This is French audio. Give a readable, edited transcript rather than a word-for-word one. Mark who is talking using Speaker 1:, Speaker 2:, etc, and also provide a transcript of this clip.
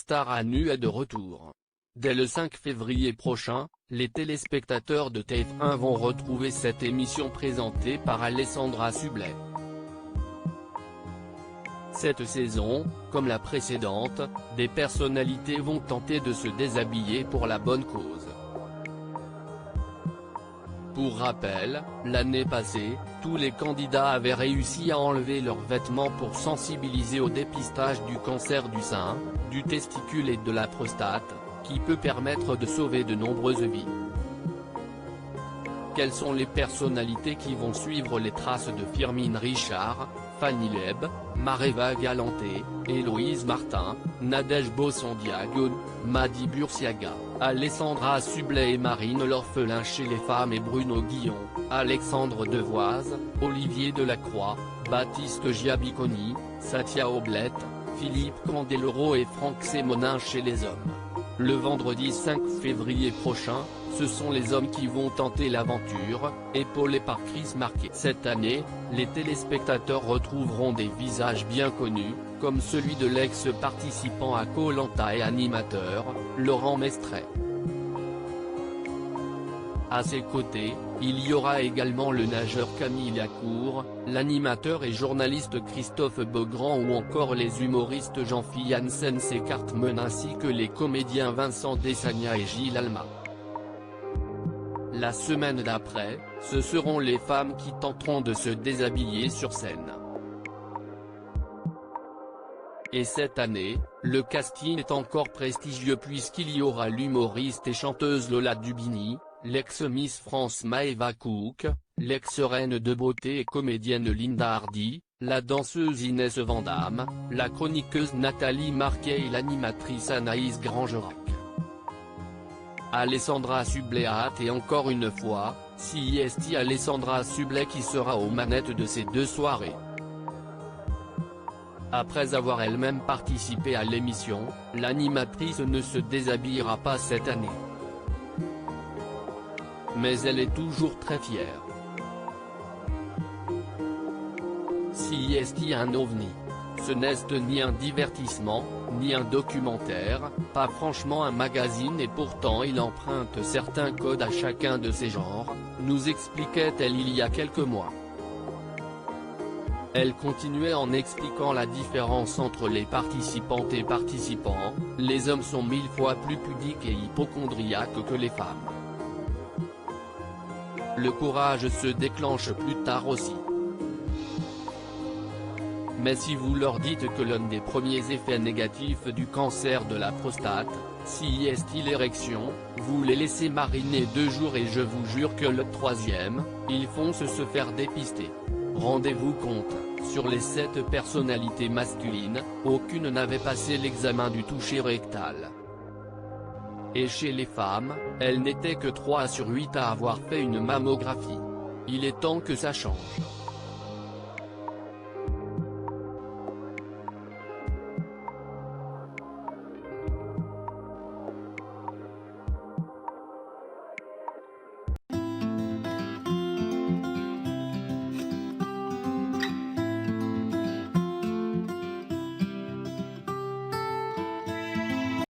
Speaker 1: star à nu est de retour. Dès le 5 février prochain, les téléspectateurs de TF1 vont retrouver cette émission présentée par Alessandra Sublet. Cette saison, comme la précédente, des personnalités vont tenter de se déshabiller pour la bonne cause. Pour rappel, l'année passée, tous les candidats avaient réussi à enlever leurs vêtements pour sensibiliser au dépistage du cancer du sein, du testicule et de la prostate, qui peut permettre de sauver de nombreuses vies. Quelles sont les personnalités qui vont suivre les traces de Firmin Richard, Fanny Leb, Mareva Galanté, Héloïse Martin, Nadège Bossondiago, Madi Bursiaga, Alessandra Sublet et Marine L'Orphelin chez les femmes et Bruno Guillon, Alexandre Devoise, Olivier Delacroix, Baptiste Giabiconi, Satya Oblette, Philippe Candeloro et Franck Sémonin chez les hommes. Le vendredi 5 février prochain, ce sont les hommes qui vont tenter l'aventure, épaulés par Chris Marquet. Cette année, les téléspectateurs retrouveront des visages bien connus, comme celui de l'ex-participant à Koh-Lanta et animateur, Laurent Mestret. À ses côtés, il y aura également le nageur Camille Lacour, l'animateur et journaliste Christophe Beaugrand ou encore les humoristes Jean-Philippe Janssen et Cartman ainsi que les comédiens Vincent Desagna et Gilles Alma. La semaine d'après, ce seront les femmes qui tenteront de se déshabiller sur scène. Et cette année, le casting est encore prestigieux puisqu'il y aura l'humoriste et chanteuse Lola Dubini, l'ex-Miss France Maëva Cook, l'ex-reine de beauté et comédienne Linda Hardy, la danseuse Inès Vandamme, la chroniqueuse Nathalie Marquet et l'animatrice Anaïs Grangerac. Alessandra Sublet a hâte et encore une fois, c'est Alessandra Sublet qui sera aux manettes de ces deux soirées. Après avoir elle-même participé à l'émission, l'animatrice ne se déshabillera pas cette année. Mais elle est toujours très fière. C'est un ovni. Ce n'est ni un divertissement, ni un documentaire, pas franchement un magazine et pourtant il emprunte certains codes à chacun de ces genres, nous expliquait-elle il y a quelques mois. Elle continuait en expliquant la différence entre les participantes et participants, les hommes sont 1000 fois plus pudiques et hypocondriaques que les femmes. Le courage se déclenche plus tard aussi. Mais si vous leur dites que l'un des premiers effets négatifs du cancer de la prostate, c'est l'érection, vous les laissez mariner 2 jours et je vous jure que le 3e, ils foncent se faire dépister. Rendez-vous compte, sur les 7 personnalités masculines, aucune n'avait passé l'examen du toucher rectal. Et chez les femmes, elles n'étaient que 3 sur 8 à avoir fait une mammographie. Il est temps que ça change.